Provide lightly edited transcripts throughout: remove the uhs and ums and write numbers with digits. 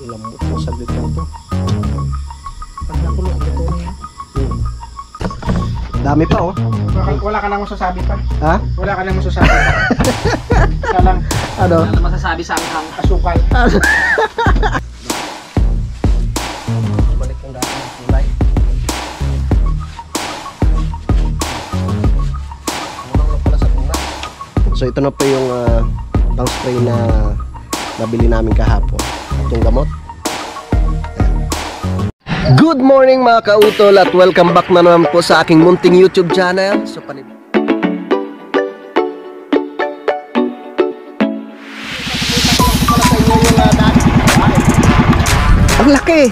Lambot mo saglit lang to. Pag nakulong, ito niya. Dami pa oh. Wala ka nang masasabi pa. Ha? Wala ka nang masasabi pa. Salang, Ano? wala nang masasabi sa ang asukal. Balik yung dati ng kulay. Muna lang pala sa bunga. So ito na po yung pang spray na nabili namin kahapon. Itong gamot. Good morning mga kautol at welcome back na naman po sa aking munting YouTube channel. So ang laki!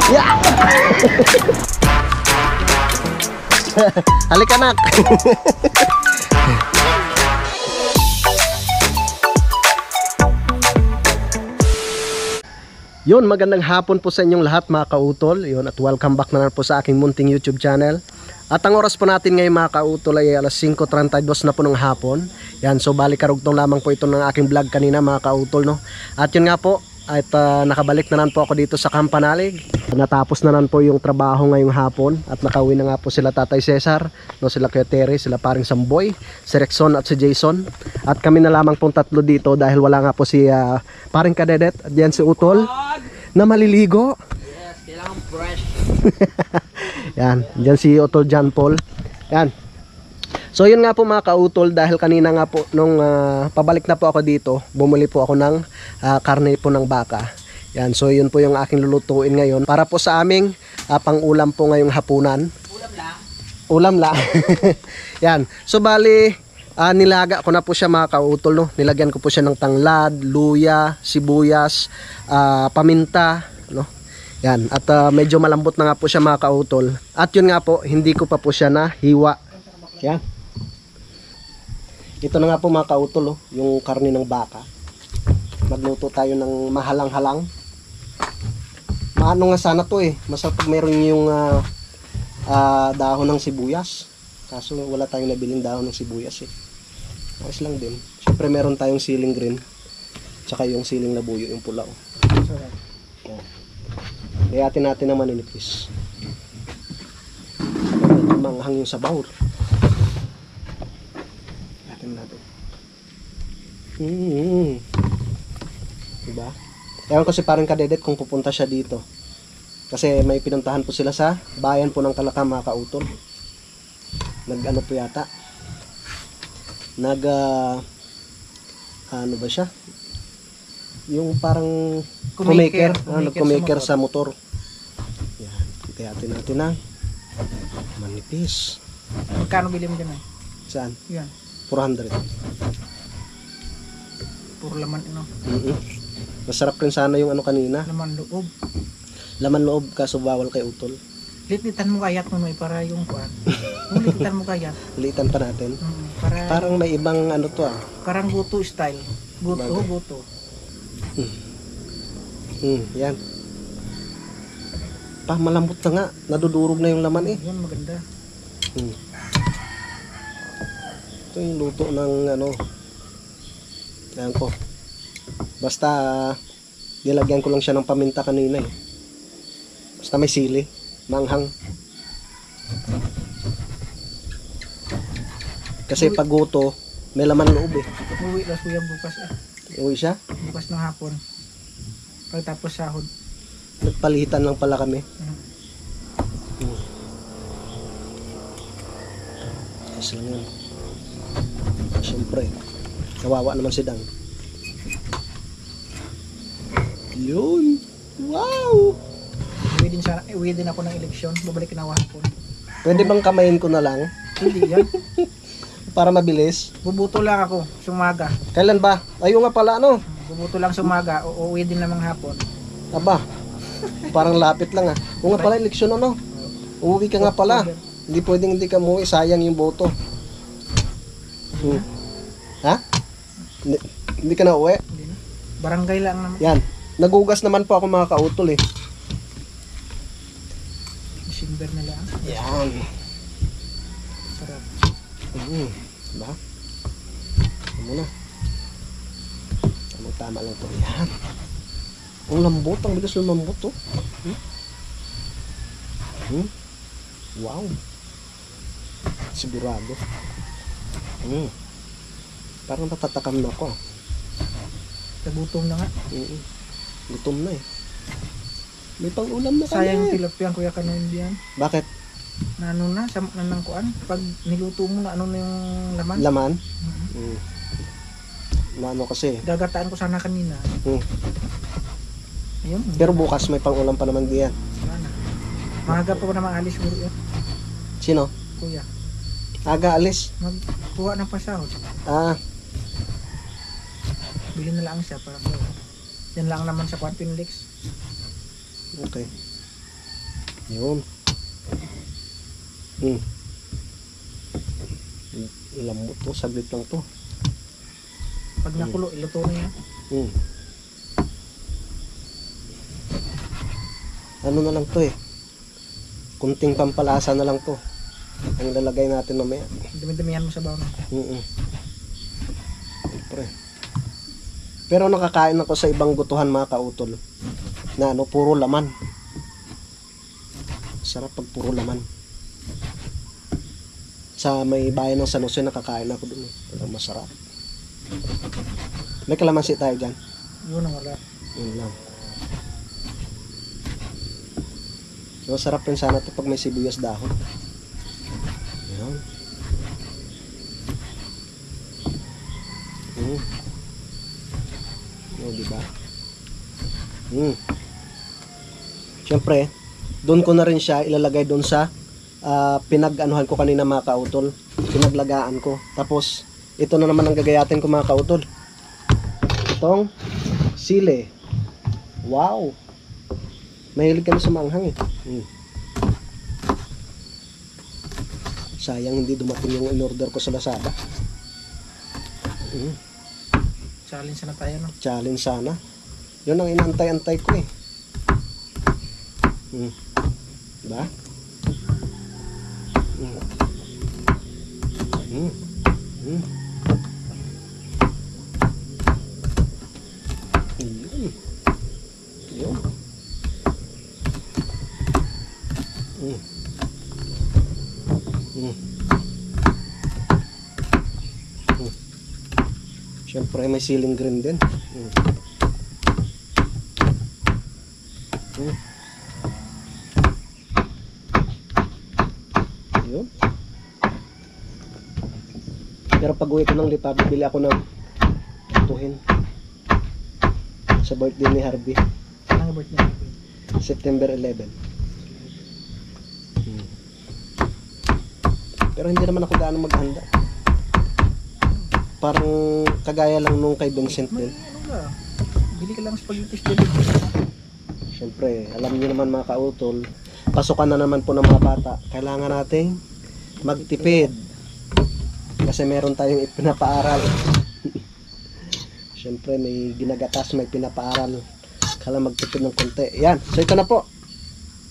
Yeah! Halika nak! Yun, magandang hapon po sa inyong lahat mga kautol. Yun, at welcome back na naman po sa aking munting YouTube channel. At ang oras po natin ngayon mga kautol ay alas 5:32 na po ng hapon. Yan, so balik karugtong lamang po ito ng aking vlog kanina mga kautol, no? At yun nga po, at nakabalik na naman po ako dito sa Campanalig. Natapos na naman po yung trabaho ngayong hapon at nakauwi na nga po sila Tatay Cesar, no, sila Kuya Terry, sila paring Samboy, si Rexon at si Jason. At kami na lamang pong tatlo dito dahil wala nga po si paring Kadedet at yan si Utol na maliligo. Yes, kailangan fresh. Yan, dyan si Utol John Paul. Yan. So yun nga po mga kautol, dahil kanina nga po nung pabalik na po ako dito, bumuli po ako ng karne po ng baka. Yan, so yun po yung aking lulutuin ngayon para po sa aming pang-ulam po ngayong hapunan. Ulam lang. Ulam lang. Yan, so bali nilaga ko na po siya mga kautol, no? Nilagyan ko po siya ng tanglad, luya, sibuyas, paminta, no? Yan, at medyo malambot na nga po siya mga kautol. At yun nga po, hindi ko pa po siya na hiwa. Yan. Ito na nga po mga kautol, oh, yung karne ng baka. Magluto tayo ng mahalang-halang. Maano nga sana to eh. Masarap pag meron yung dahon ng sibuyas. Kaso wala tayong nabiling dahon ng sibuyas eh. Ayos lang din. Siyempre meron tayong siling green. Tsaka yung siling labuyo, yung pula oh. Oh. Layatin natin naman inipis. Manghang yung sabaw. Natin. Diba? Ewan ko si parang Kadedet kung pupunta siya dito. Kasi may pinuntahan po sila sa bayan po ng Kalakam mga kautol. Nag-ano po yata. Ano ba siya? Yung parang nag-kumaker sa motor. Yan. Kayatin natin na. Manipis. Magkano bili mo dyan eh? Saan? Yan. 400. Puro laman ano. Masarap rin sana yung ano kanina. Laman loob. Laman loob kaso bawal kay Utol. Litan mo kayat mo para yung kuan. Litan mo kayat. Litan pa natin. Para parang may ibang ano to ah. Parang guto style. Guto. Yan. Malambot na nga. Nadudurog na yung laman eh. Yan maganda. Ito yung luto ng ano. Ayan ko. Basta nilagyan ko lang siya ng paminta kanina eh. Basta may sili. Manghang. Kasi pag guto, may laman loob eh. Uwi na kuya bukas eh. Uwi siya? Bukas ng hapon. Pagtapos sahod. Nagpalitan lang pala kami. Ayos lang yun. Siyempre, kawawa naman si Dang. Yun! Wow! Uwi din ako ng eleksyon. Babalik na hapon. Pwede bang kamayin ko na lang? Hindi yan. Para mabilis? Bubuto lang ako sumaga. Kailan ba? Ayun nga pala ano? Bubuto lang sumaga. Uuwi din namang hapon. Aba, parang lapit lang ah. O nga pala, eleksyon ano? Uuwi ka nga pala. Hindi pwedeng hindi ka umuwi. Sayang yung boto. Ha? Hindi ka na uwi? Hindi na. Barangay lang naman. Yan. Nagugas naman po ako mga kautol eh. December na lang. Yan. Sarap. Diba? muna. Tama lang to. Yan. Ang lambot. Ang bilis lumambot to. Wow. Sigurado. Parang natatakam na ako. Nagutom na nga. Gutom na eh. May pang-ulam na kami. Sayang tilapia Kuya Kanoy diyan. Bakit? Na ano na, sa nanang kuan. Pag niluto mo na ano na yung laman. Laman? Na ano kasi. Gagataan ko sana kanina. Ayun. Pero bukas may pang-ulam pa naman diyan. Wala na. Maaga pa ko na maalis siguro yun. Sino? Kuya. Aga alis? Magkuha ng pasahod. Bili na lang siya para po. Yan lang naman sa Quantum Leaks. Okay. Yun. Lambot to. Saglit lang to. Pag nakulo, iluto na yan. Ano na lang to eh. Kunting pampalasa na lang to. Ang lalagay natin mamaya. Dumi-dumihan mo sa bawang. Siyempre. Pero nakakain ako sa ibang gutuhan mga kautol. Na ano, puro laman. Sarap pag puro laman. Sa may bayan ng San Jose nakakain ako dun. Pero masarap. May kalamansi tayo dyan. Yun ang wala. Yun lang. Masarap rin sana ito pag may sibuyas dahon. Ayan. Diba? Siyempre, doon ko na rin siya ilalagay doon sa pinag-anuhan ko kanina mga kautol. Pinaglagaan ko. Tapos, ito na naman ang gagayatin ko mga kautol. Itong sili. Wow! Mahilig kami sa manghang eh. Sayang hindi dumating yung in-order ko sa Lazada. Challenge na tayo, no? Challenge sana. Yun ang inantay-antay ko eh. Diba? Yun. Siyempre may ceiling green din. Yun. Pero pag uwi ko ng Lipa, bibili ako ng tuhin sa birthday ni Harvey. Anong birthday ni Harvey? September 11. Pero hindi naman ako gaano maghanda. Parang kagaya lang nung kay Vincent din. Ano ba? Bili ka lang spaghetti dito. Siyempre, alam niyo naman mga kautol, pasukan na naman po ng mga bata. Kailangan nating magtipid. Kasi meron tayong ipinapaaral. Siyempre, may ginagatas, may pinapaaral. Kailangan magtipid ng konti. Yan. So, ito na po.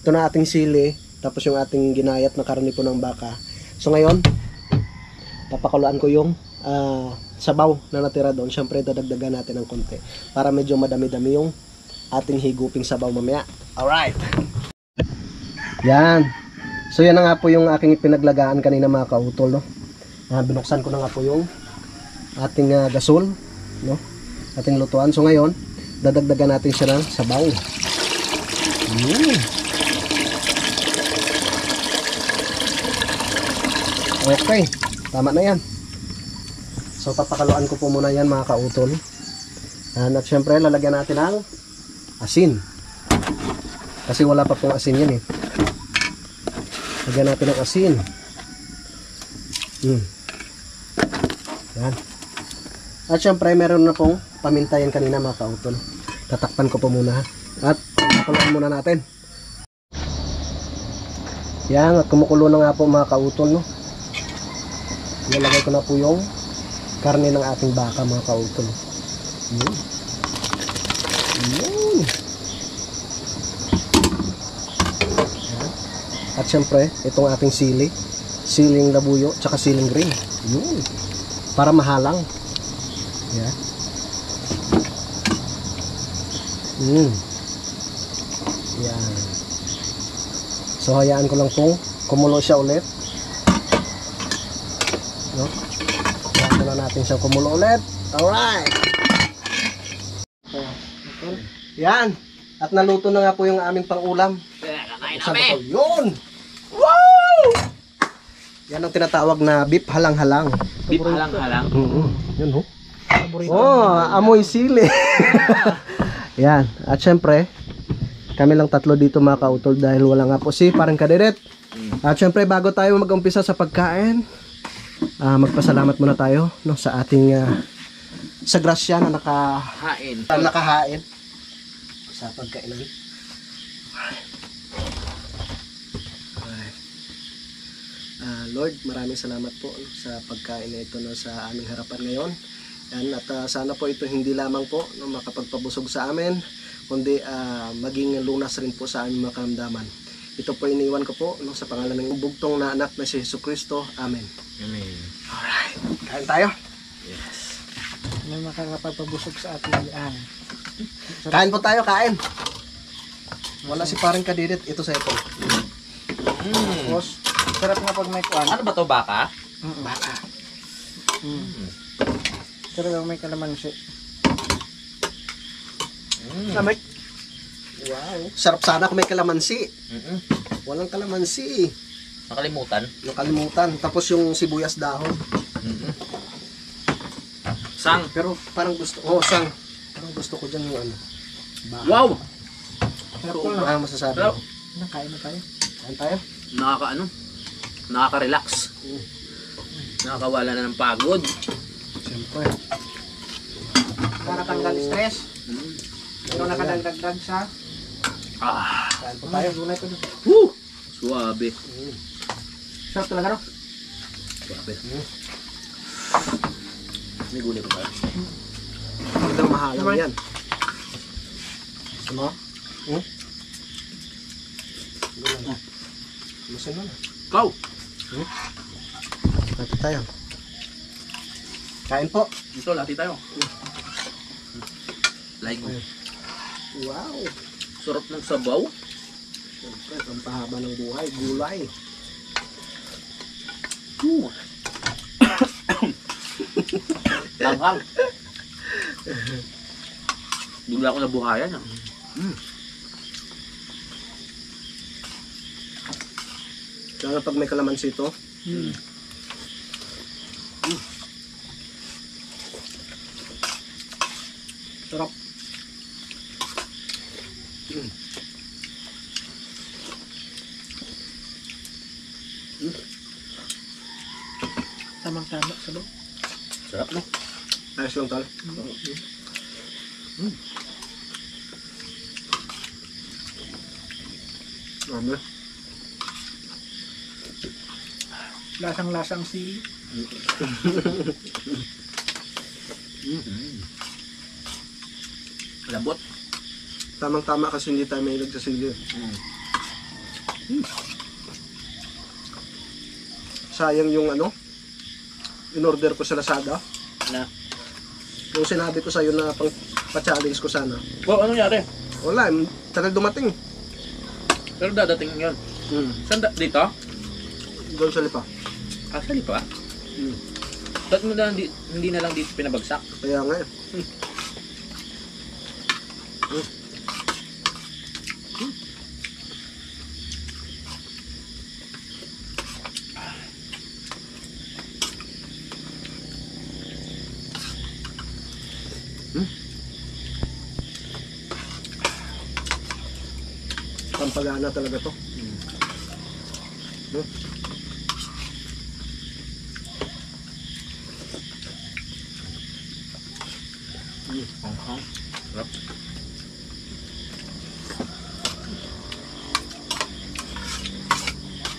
Ito na ating sili. Tapos yung ating ginayat na karne po ng baka. So, ngayon, papakuloan ko yung sabaw na natira doon. Siyempre dadagdagan natin ng konti para medyo madami-dami yung ating higuping sabaw mamaya. Alright, yan. So yan na nga po yung aking pinaglagaan kanina mga kautol, no? Binuksan ko na nga po yung ating gasol, no? Ating lutuan. So ngayon dadagdagan natin siya ng sabaw. Okay, tama na yan. So papakaluan ko po muna yan mga kautol. At syempre lalagyan natin ng asin. Kasi wala pa pong asin yan eh. Lagyan natin ng asin. Yan. At syempre meron na pong paminta yan kanina mga kautol. Tatakpan ko po muna. At pakuluan muna natin. Yan, at kumukulo na nga po mga kautol, no? Ilalagay ko na po yung karne ng ating baka mga kautol. Yun. At syempre itong ating sili, siling labuyo tsaka siling green. Yun. Para mahalang. Yan. Mm. Yan. So hayaan ko lang pong kumulo siya ulit. No? Hayaan ko lang natin siyang kumulo ulit. Alright. Yan. At naluto na nga po yung aming pang-ulam. Saan ba to? Yun! Wow! Yan ang tinatawag na beef halang-halang. Beef halang-halang. Yun ho. Oh, amoy sili. Yan. At syempre, kami lang tatlo dito mga kautol dahil wala nga po si parang kadiret. At syempre, bago tayo mag-umpisa sa pagkain, magpasalamat muna tayo no, sa ating sa grasya na nakahain sa pagkainan. Lord, maraming salamat po sa pagkain na ito no, sa aming harapan ngayon. Yan, at sana po ito hindi lamang po no, makapagpabusog sa amin, kundi maging lunas rin po sa aming mga karamdaman. Ito po iniwan ko po no, sa pangalan ng bugtong na anak na si Jesucristo. Amen. Amen. Alright, kain tayo. Yes. May makakapagpabusog sa ating lian. Kain po tayo, kain. Wala si parang kadirit, ito sa ito. Tapos, sarap nga pag may kuan. Ano ba to, baka? Baka. Sarap nga may kalamansi. Samay. Wow. Sarap sana kung may kalamansi. Walang kalamansi. Nakalimutan. Nakalimutan. Tapos yung sibuyas dahon. Sang. Pero parang gusto, sang. Parang gusto ko dyan yung ano. Baka. Wow! Sarap ko na. Ano masasabi? Pero, Nakain na tayo. Kain tayo. Nakaka-relax. Nakakawala na ng pagod. Siyempre. Para tanggal stress. Ito nakadagdag sa Kain po tayo. gulay ko doon. Woo! Suwabe. Sarap talaga no? Suwabe. May gulay pa tayo. Magandang mahalang yan. Ano? Masin na. Ikaw! Kain po tayo. Kain po. Gusto, lati tayo. Like mo. Wow. Sarap ng sabaw. Siyempre, pampahaba ng buhay. Gulay. Langhang. Bigla ako nabuhayan. Lalo pag may kalamansi ito. Sarap. Tamang-tama sa loob. Sarap, no? Ayos lang tal. Ano? Lasang-lasang sili. Lambot. Tamang-tama kasi hindi tayo mahilig sa sili. Sayang yung ano, in-order ko sa Lazada. Na. Yung sinabi ko sa'yo na pang pa-challenge ko sana. Oh, ano nangyari? Wala, tagal dumating. Pero dadating yun. Saan dito? Doon sa lipa. Actually pa? Ba't mo na hindi na lang dito pinabagsak? Kaya nga eh. Pampagana talaga to. Sarap.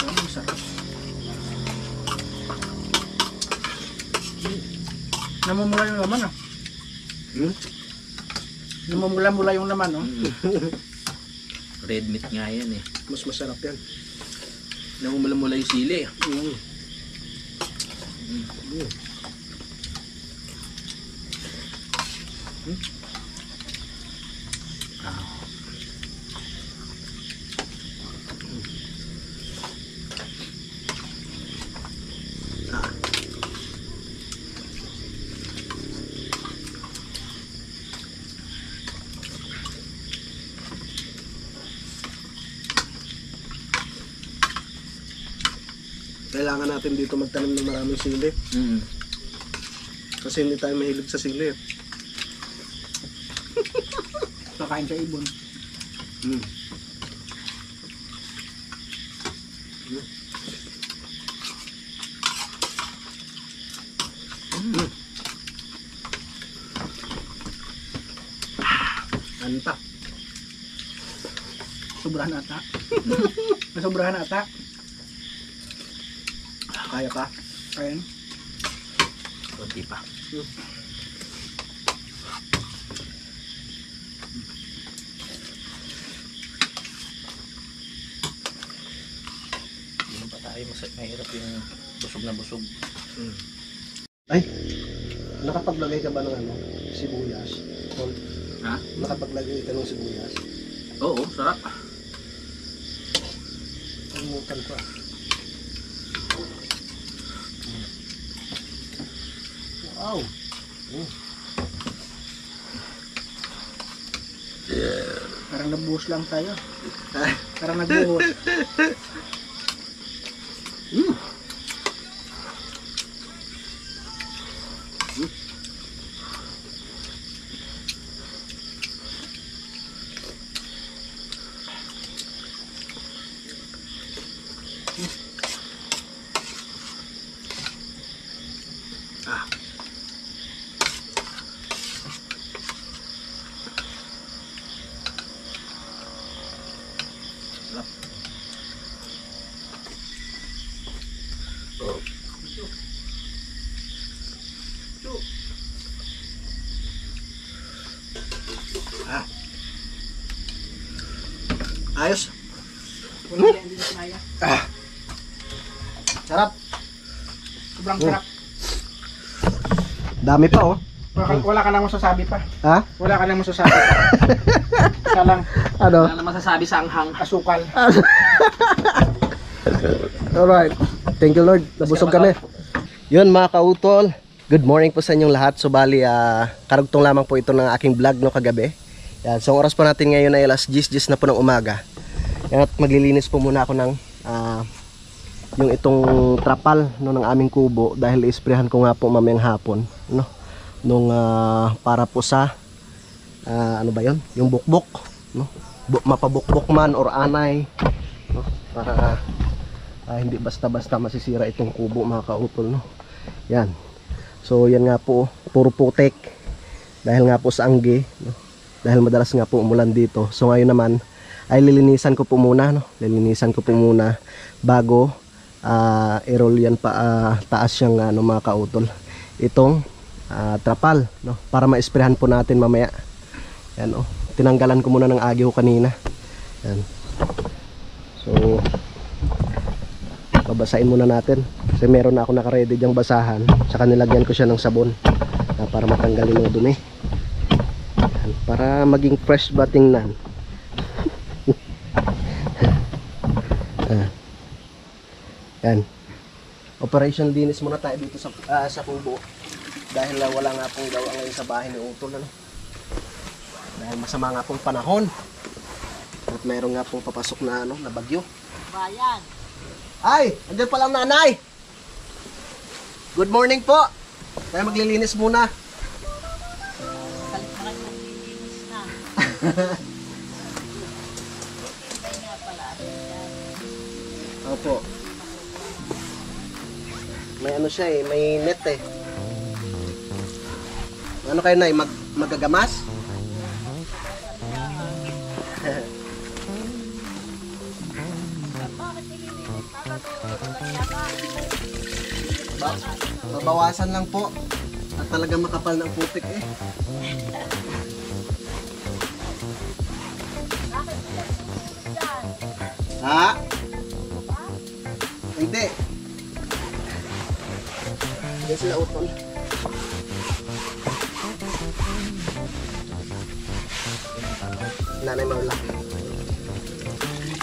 Ang sarap. Namumula yung laman ah. Namumula-mula yung laman no? Red meat nga yan eh. Mas masarap yan. Namumula-mula yung sili. Kailangan natin dito magtanim ng maraming sili. Kasi hindi tayo mahilig sa sili. Kakain sa ibon. Ano pa? Sobrahan ata. Nasobrahan ata. Kaya pa? Ayan. Kunti pa. Hindi pa tayo mahirap yung busog na busog. Ay, nakapaglagay ka ba ng ano? Sibuyas? Tol, Ha? nakapaglagay ka ng sibuyas? Oo, sarap. Kalimutan ko ah. Wow! Parang nabuhos lang tayo. Parang nagbuhos. Ayos! Hindi na kinaya. Sarap! Sobrang sarap. Dami pa oh. Wala ka nang masasabi pa. Ha? Wala ka nang masasabi pa. Isa lang, Ano? Wala na masasabi sa anghang. asukal. Alright. Thank you Lord. Nabusog kami. Yun mga kautol. Good morning po sa inyong lahat. So bali, karugtong lamang po ito ng aking vlog no kagabi. Yan. So ang oras po natin ngayon ay alas 10 na po ng umaga. Yan, at maglilinis po muna ako ng yung itong trapal no, ng aming kubo dahil isprehan ko nga po mamayang hapon no, nung para po sa ano ba yon, yung bukbok no, mapabukbok man or anay no, para hindi basta-basta masisira itong kubo mga kautol no. Yan. So yan nga po, puro putik dahil nga po sa angge no, dahil madalas nga po umulan dito. So ngayon naman ay lilinisan ko po muna no, lilinisan ko po muna bago i-roll yan pa taas siyang ano mga kautol itong trapal no, para ma-sprayhan po natin mamaya. Yan oh, tinanggalan ko muna ng agyo kanina. Yan. So babasain muna natin kasi meron na ako naka-ready diyang basahan, saka nilagyan ko siya ng sabon para matanggal yung mga dumi. Yan, para maging fresh ba tingnan. Yan. Operation linis muna tayo dito sa kubo dahil wala nga pong gawa ngayon sa bahay ni Utol ano. Dahil masama nga pong panahon at mayroon nga pong papasok na ano, na bagyo. Bayan. Ay, andyan palang nanay. Good morning po. Tayo maglilinis muna. Parang naglilinis na. Kaya nga pala. Opo. May ano siya eh, may net eh. Ano kayo na magagamas? Mabawasan lang po. At talagang makapal ng putik eh. Ha? Hindi. Hindi sila utol. Nanay Marla.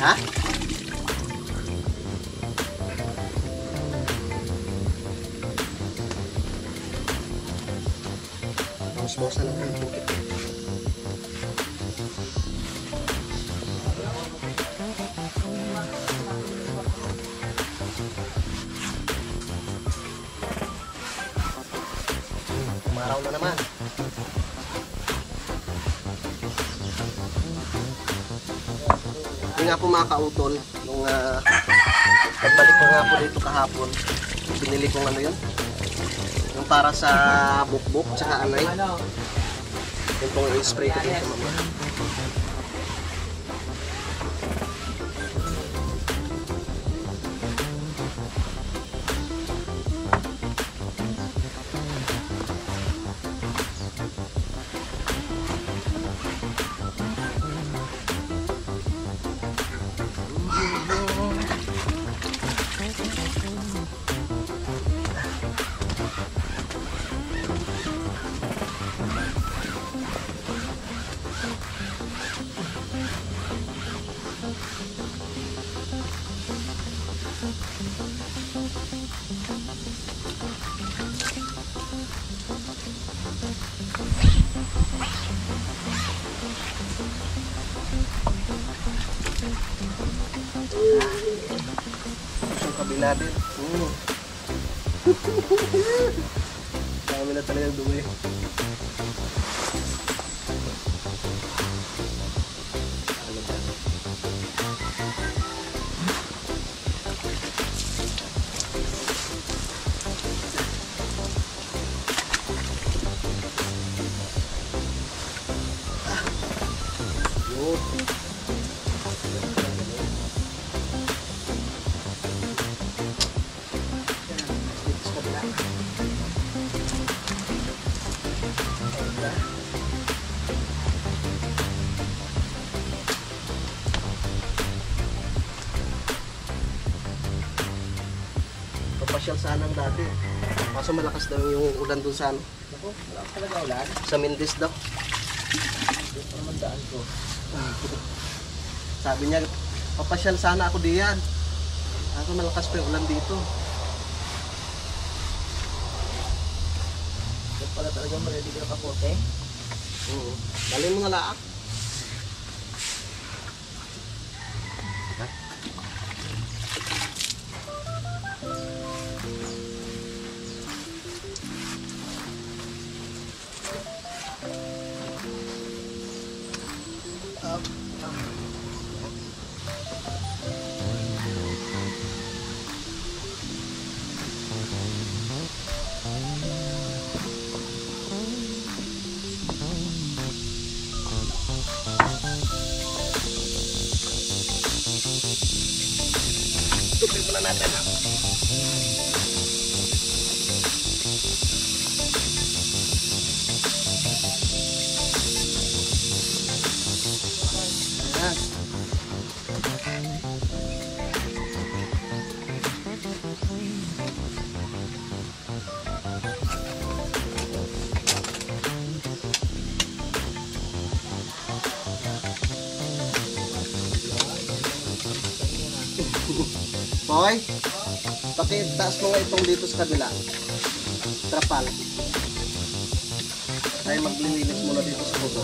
Ha? Musmosa lang ang bukit. Umaraw na naman. Hindi nga po mga kautol, nung pagbalik ko nga po dito kahapon, binili kong ano yun, yung para sa bukbuk tsaka anay. Yung pong i-spray ko dito mamaya. Yung kabila din. Dami na talagang dumi. Papasyal sana ang dati. Kaso malakas daw yung ulan dun sa ano. Ako, wala ko talaga ulan. Sa Mendes daw. Hindi ko naman daan ko. Sabi niya, papasyal sana ako diyan. Kaso malakas pa yung ulan dito. Yung pala talaga maliligo na kapote. Oo. Dali mo nga laak. Tupin muna natin. Ayan. Boy, pakitaas mo nga itong dito sa kabila. Trapal. Tayo maglilinis muna dito sa puso.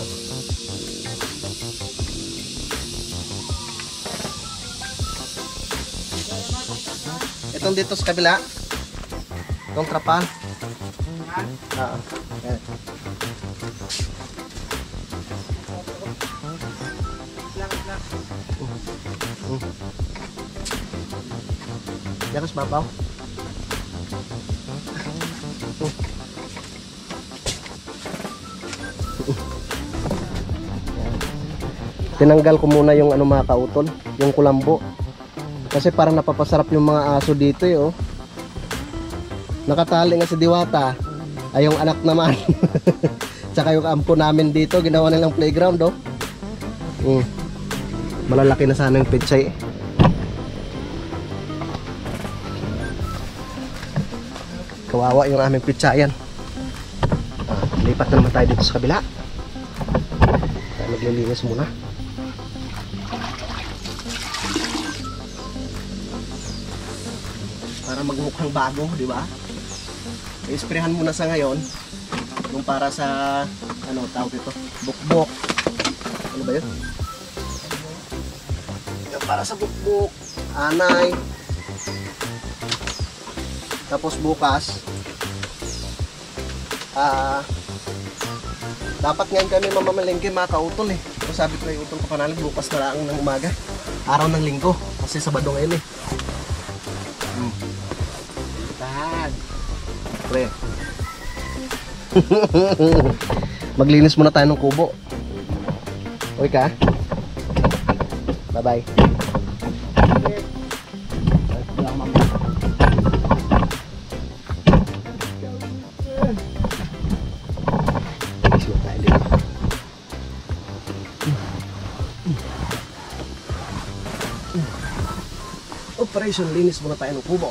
Itong dito sa kabila. Itong trapal. Oo. Ayan. Yakas babaw. Tinanggal ko muna yung ano mga kautol, yung kulambo. Kasi parang napapasarap yung mga aso dito eh, oh. Nakatali nga si Diwata. Ay yung anak naman. Tsaka yung ampo namin dito, ginawa nilang playground, oh. Malalaki na sana yung pitsay. Kawawa yung aming pitsayan. Lipat na naman tayo dito sa kabila. Tayo maglilinis muna. para magmukhang bago, di ba? I-sprayhan muna sa ngayon yung para sa ano tawag ito, bukbok. Ano ba yun? Yung para sa bukbok, anay. Tapos bukas dapat ngayon kami mamamalengke mga kautol eh. So sabi ko kay utol ko panalig bukas na lang ng umaga, araw ng linggo kasi Sabado ngayon eh. Tahan pre. Maglinis muna tayo ng kubo. Okay ka? Bye bye. Operation linis muna tayo ng kubo.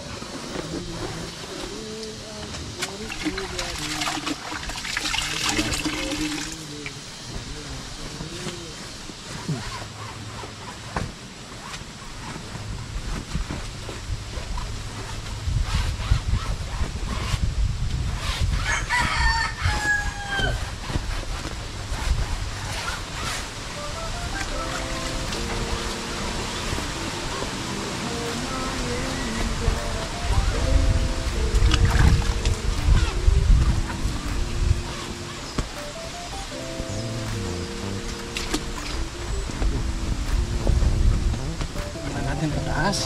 Natin pataas.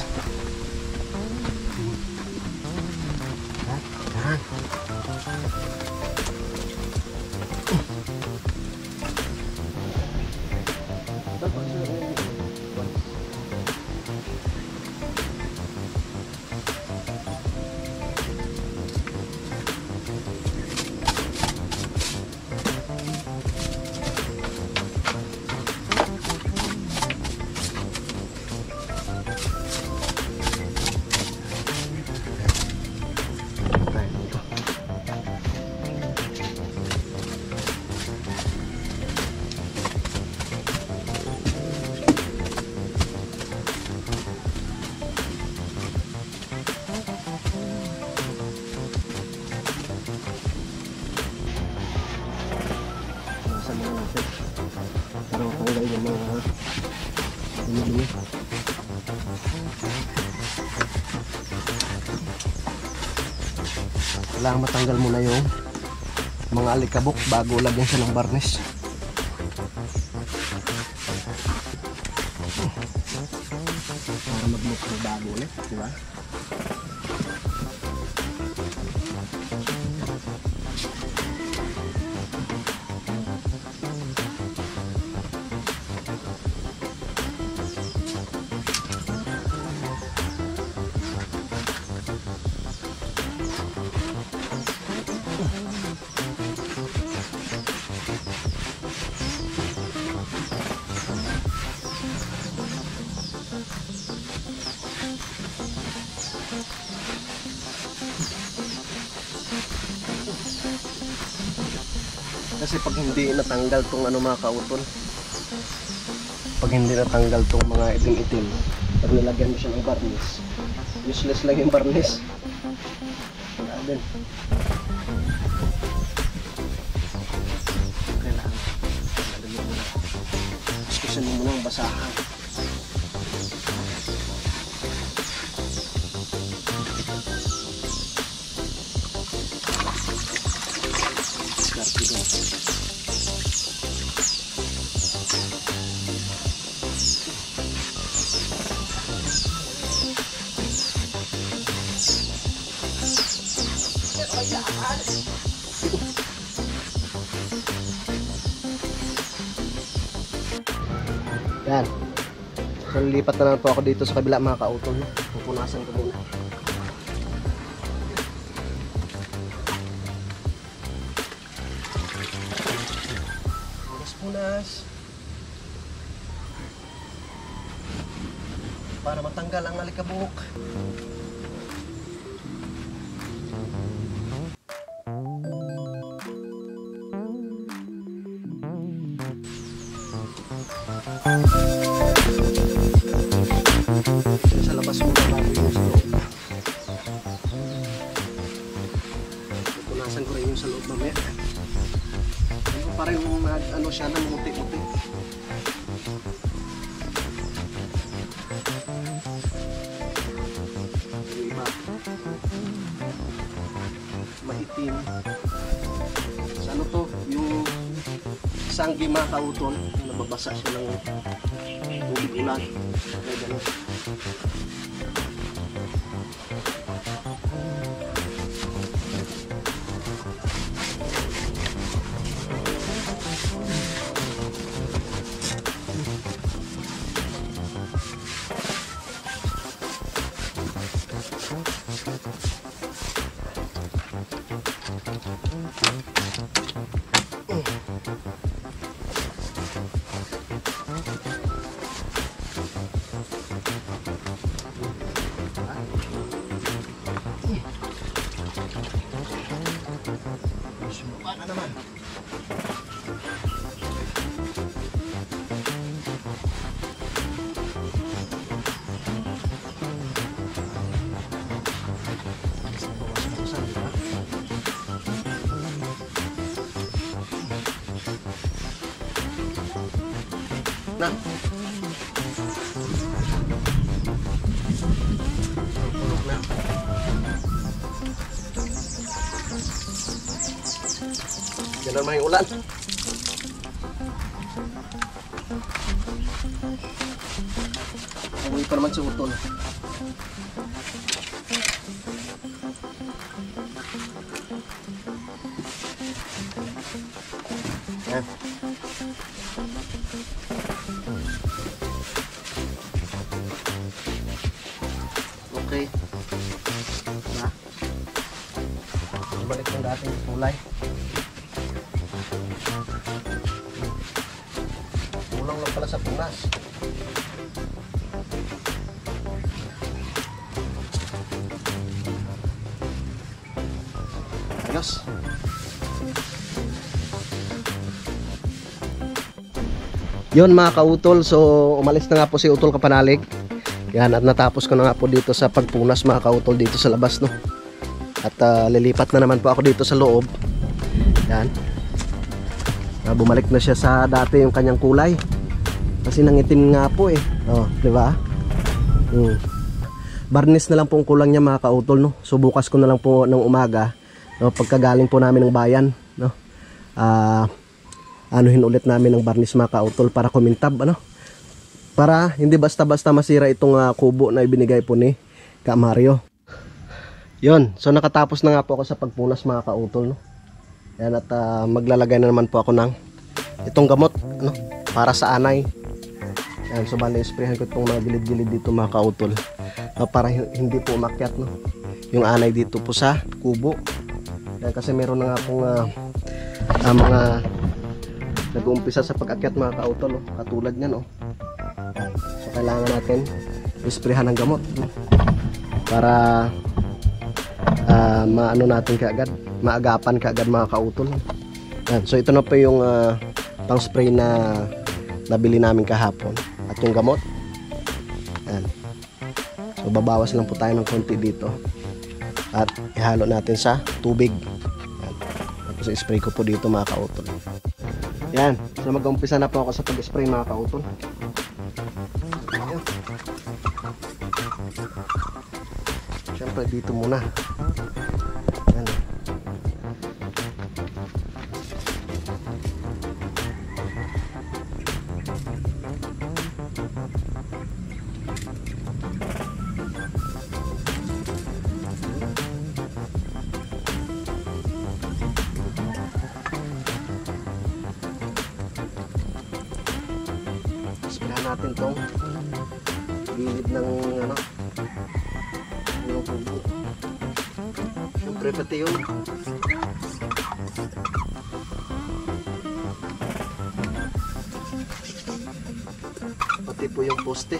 Kailangan matanggal muna yung mga alikabok bago lagyan siya ng varnish. Para mag-look ng bago ulit, di ba? Kasi pag hindi natanggal tong ano mga kautol, pag hindi natanggal tong mga itim-itim, pag nilagyan mo siya ng varnish, useless lang yung varnish. Wala din. Kailangan nalagyan mo na. Diskusyon mo muna ang basahan. Yan. So lilipat na lang po ako dito sa kabila mga kautol. Pupunasan ko muna. Punas. Para matanggal ang alikabok. Sa labas muna bago yung sa loob. sa loob mamaya. Ano pa rin ano siya ng muti-muti. Yung iba maitim. Sa ano to? Yung sanggi mga kautol, nababasa siya ng tubig ulan. Kaya ganun. Subukan na naman. Na. Yan naman yung ulan. Uwi pa naman si Utol. Yan. Okay. Diba? Balik ng dating kulay. Kulang lang pala sa punas. Ayos. Yun mga kautol, so umalis na nga po si Utol Kapanalig. Yan, at natapos ko na nga po dito sa pagpunas mga kautol dito sa labas, no. At lilipat na naman po ako dito sa loob. Yan. Bumalik na siya sa dati yung kanyang kulay. Kasi nangitim nga po eh. Oh, di ba? Barnis na lang pong kulang niya mga kautol, no. So bukas ko na lang po ng umaga, no, pagkagaling po namin ng bayan, no. Anuhin ulit namin ng barnis mga kautol para kumintab, ano. Para hindi basta-basta masira itong kubo na ibinigay po ni Ka Mario. Yun, so nakatapos na nga po ako sa pagpunas mga kautol, no. Yan, at maglalagay na naman po ako ng itong gamot, ano, para sa anay. Yan, so bali isprehan ko itong mga gilid-gilid dito mga kautol, para hindi po umakyat, no, yung anay dito po sa kubo. Yan, kasi meron na nga pong mga nag-uumpisa sa pag-akyat mga kautol, no, katulad nyan, no. Yan, so kailangan natin isprehan ng gamot, no, para maano natin kaagad, maagapan kaagad mga kautol. Yan, so ito na po yung pang spray na nabili namin kahapon at yung gamot. Yan. So babawas lang po tayo ng konti dito at ihalo natin sa tubig. Yan. Tapos spray ko po dito mga kautol. Yan, so mag-umpisa na po ako sa pag-spray mga kautol. Yan. Siyempre dito muna. Yan. Sprayan natin tong gilid ng ano, yung kubo. Siyempre pati yun. Pati po yung poste.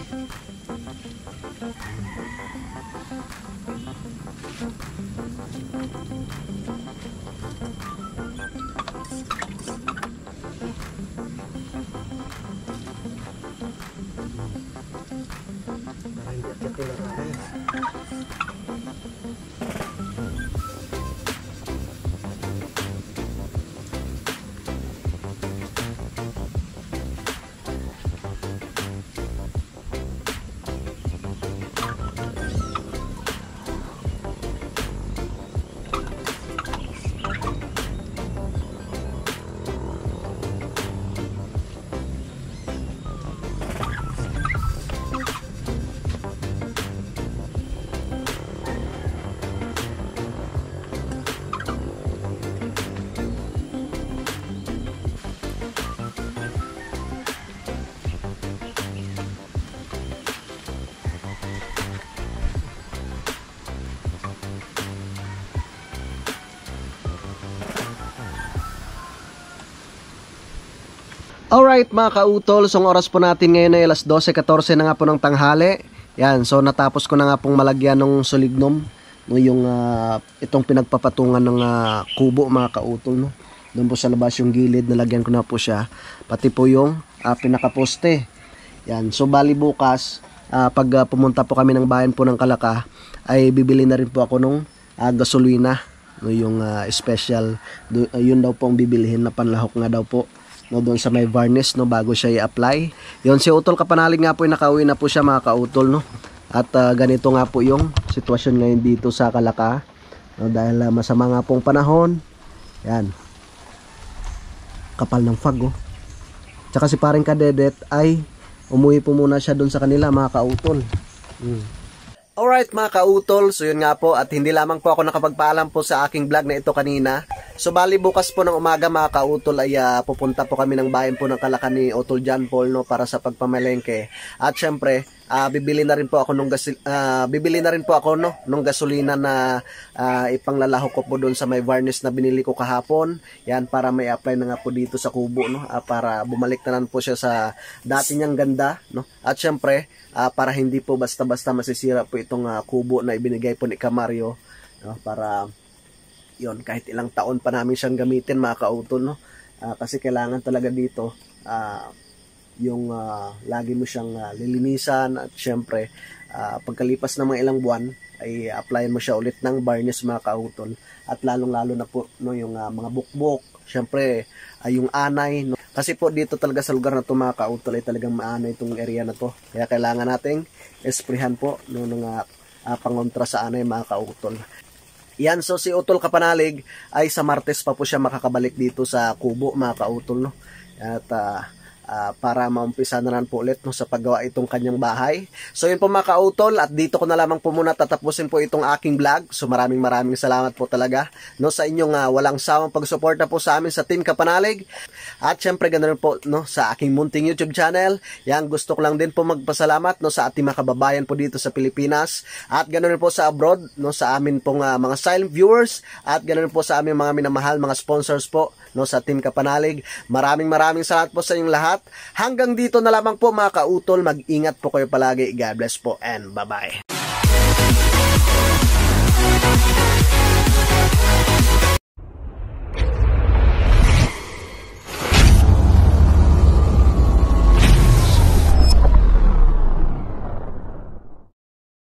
Para hindi akyatin ang akin. Alright mga kautol, so ang oras po natin ngayon ay alas 12:14 na nga po ng tanghali. Yan, so natapos ko na nga pong malagyan ng solignum, no, yung itong pinagpapatungan ng kubo mga kautol, no. Doon po sa labas yung gilid, nalagyan ko na po siya. Pati po yung pinakaposte. Yan, so bali bukas, pag pumunta po kami ng bayan po ng Kalaka, ay bibili na rin po ako nung gasolina, no, yung special, yun daw po ang bibilihin na panlahok nga daw po, no, doon sa may varnish, no, bago siya i-apply. Yon, si Utol Kapanalig nga po ay nakauwi na po siya mga kautol, no. At ganito nga po yung sitwasyon ngayon dito sa Kalaka, no, dahil masama nga pong panahon. Yan, kapal ng fog, oh. Tsaka si paring Kadedet ay umuwi po muna siya doon sa kanila mga kautol. Alright mga kautol, so yun nga po, at hindi lamang po ako nakapagpaalam po sa aking vlog na ito kanina. So bali bukas po ng umaga mga kautol ay pupunta po kami ng bayan po ng Kalaka ni Utol John Paul, no, para sa pagpamalengke. At syempre, bibili na rin po ako nung gasolina na ipanglalahok ko po doon sa may varnish na binili ko kahapon. Yan, para may apply na nga po dito sa kubo, no, para bumalik na po siya sa dati niyang ganda, no. At syempre, para hindi po basta-basta masisira po itong kubo na ibinigay po ni Kamario, no, para yon, kahit ilang taon pa namin siyang gamitin mga kautol, no. Kasi kailangan talaga dito yung lagi mo siyang lilinisan, at syempre pagkalipas ng mga ilang buwan ay applyan mo siya ulit ng varnish mga kautol, at lalong-lalo na po, no, yung mga bukbok, syempre yung anay, no. Kasi po dito talaga sa lugar na to mga kautol ay talagang maanay itong area na to, kaya kailangan nating esprehan po, no, ng pangontra sa anay mga kautol. Yan, so si Utol Kapanalig ay sa Martes pa po siya makakabalik dito sa kubo mga kautol, no. At para maumpisa na po ulit, no, sa paggawa itong kanyang bahay. So yun po mga kautol, at dito ko na lamang po muna tatapusin po itong aking vlog. So maraming salamat po talaga, no, sa inyong walang sawang pagsuporta po sa amin sa Team Kapanalig. At syempre ganoon po, no, sa aking munting YouTube channel. Yan, gusto ko lang din po magpasalamat, no, sa ating mga kababayan po dito sa Pilipinas, at ganoon po sa abroad, no, sa amin pong mga silent viewers, at ganoon po sa aming mga minamahal mga sponsors po, no, sa Team Kapanalig. Maraming salamat po sa inyong lahat. Hanggang dito na lamang po mga kautol, mag-ingat po kayo palagi. God bless po and bye-bye.